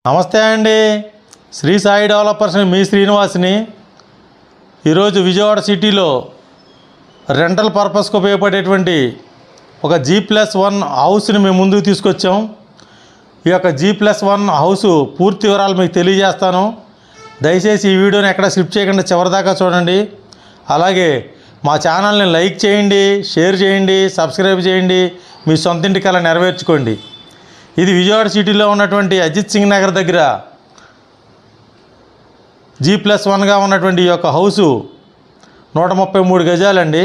నమస్తే అండి. శ్రీ సాయి డెవలపర్స్ మీ శ్రీనివాస్ని. ఈరోజు విజయవాడ సిటీలో రెంటల్ పర్పస్కి ఉపయోగపడేటువంటి ఒక G+1 హౌస్ని మేము ముందుకు తీసుకొచ్చాం. ఈ యొక్క G+1 హౌస్ పూర్తి వివరాలు మీకు తెలియజేస్తాను. దయచేసి ఈ వీడియోని ఎక్కడ స్కిప్ చేయకుండా చివరిదాకా చూడండి. అలాగే మా ఛానల్ని లైక్ చేయండి, షేర్ చేయండి, సబ్స్క్రైబ్ చేయండి. మీ సొంతింటి కల నెరవేర్చుకోండి. ఇది విజయవాడ సిటీలో ఉన్నటువంటి అజిత్ సింగ్ నగర్ దగ్గర G+1గా ఉన్నటువంటి ఈ యొక్క హౌసు 133 గజాలండి.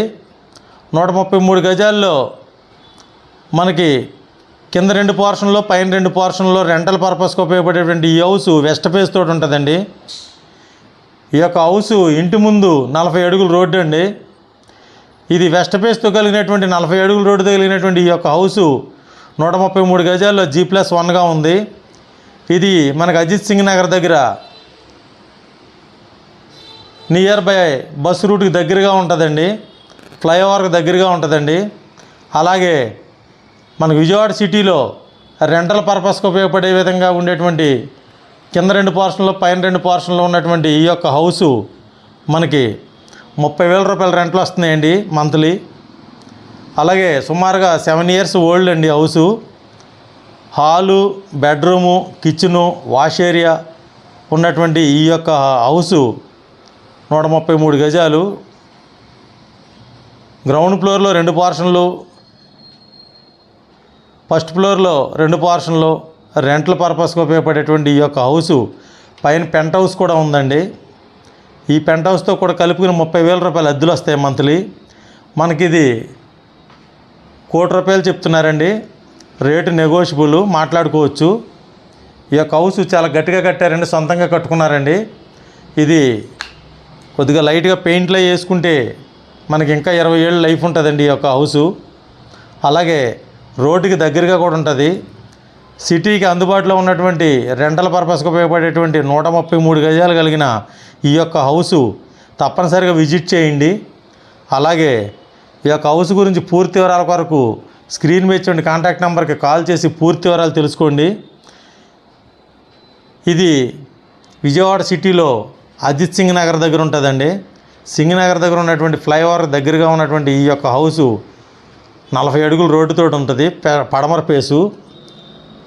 133 గజాల్లో మనకి కింద 2 పోర్షన్లో పైన 2 పోర్షన్లో రెంటల్ పర్పస్కి ఉపయోగపడేటువంటి ఈ హౌస్ వెస్ట్ ఫేస్ తోటి ఉంటుందండి. ఈ యొక్క హౌస్ ఇంటి ముందు 40 అడుగుల రోడ్డు అండి. ఇది వెస్ట్ ఫేస్తో కలిగినటువంటి 40 అడుగుల రోడ్డు కలిగినటువంటి ఈ యొక్క హౌసు 133 గజాల్లో G+1గా ఉంది. ఇది మనకు అజిత్ సింగ్ నగర్ దగ్గర నియర్ బై బస్ రూట్కి దగ్గరగా ఉంటుందండి, ఫ్లైఓవర్కి దగ్గరగా ఉంటుందండి. అలాగే మనకు విజయవాడ సిటీలో రెంటల్ పర్పస్కి ఉపయోగపడే విధంగా ఉండేటువంటి కింద 2 పోర్షన్లో పైన 2 పోర్షన్లో ఉన్నటువంటి ఈ యొక్క హౌసు మనకి 30,000 రూపాయల రెంట్లు వస్తున్నాయండి మంత్లీ. అలాగే సుమారుగా 7 ఇయర్స్ ఓల్డ్ అండి house. Hall, bedroom, kitchen, wash area ఉన్నటువంటి ఈ యొక్క హౌసు 133 గజాలు. గ్రౌండ్ ఫ్లోర్లో 2 పోర్షన్లు, ఫస్ట్ ఫ్లోర్లో 2 పోర్షన్లు రెంటల్ పర్పస్కి ఉపయోగపడేటువంటి ఈ యొక్క హౌసు పైన పెంట్ హౌస్ కూడా ఉందండి. ఈ పెంట్ హౌస్తో కూడా కలుపుకుని 30,000 రూపాయలు అద్దెలు వస్తాయి మంత్లీ. మనకిది ₹1,00,00,000 చెప్తున్నారండి. రేటు నెగోషియబుల్, మాట్లాడుకోవచ్చు. ఈ యొక్క హౌస్ చాలా గట్టిగా కట్టారండి, సొంతంగా కట్టుకున్నారండి. ఇది కొద్దిగా లైట్గా పెయింట్లో వేసుకుంటే మనకి ఇంకా 20 ఏళ్ళు లైఫ్ ఉంటుందండి ఈ యొక్క హౌసు. అలాగే రోడ్డుకి దగ్గరగా కూడా ఉంటుంది. సిటీకి అందుబాటులో ఉన్నటువంటి రెంటల్ పర్పస్కి ఉపయోగపడేటువంటి 133 గజాలు కలిగిన ఈ యొక్క హౌసు తప్పనిసరిగా విజిట్ చేయండి. అలాగే ఈ యొక్క హౌస్ గురించి పూర్తి వివరాల కొరకు స్క్రీన్ మీద ఇచ్చిన కాంటాక్ట్ నెంబర్కి కాల్ చేసి పూర్తి వివరాలు తెలుసుకోండి. ఇది విజయవాడ సిటీలో అజిత్ సింగ్ నగర్ దగ్గర ఉంటుందండి. సింగ్ నగర్ దగ్గర ఉన్నటువంటి ఫ్లైఓవర్ దగ్గరగా ఉన్నటువంటి ఈ యొక్క హౌసు 40 అడుగుల రోడ్డుతో ఉంటుంది, పడమర పేసు.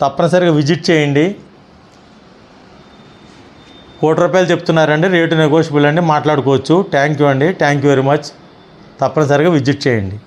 తప్పనిసరిగా విజిట్ చేయండి. ₹1,00,00,000 చెప్తున్నారండి. రేటు నెగోషియబుల్ అండి, మాట్లాడుకోవచ్చు. థ్యాంక్ యూ అండి. Thank you very much. తప్పనిసరిగా విజిట్ చేయండి.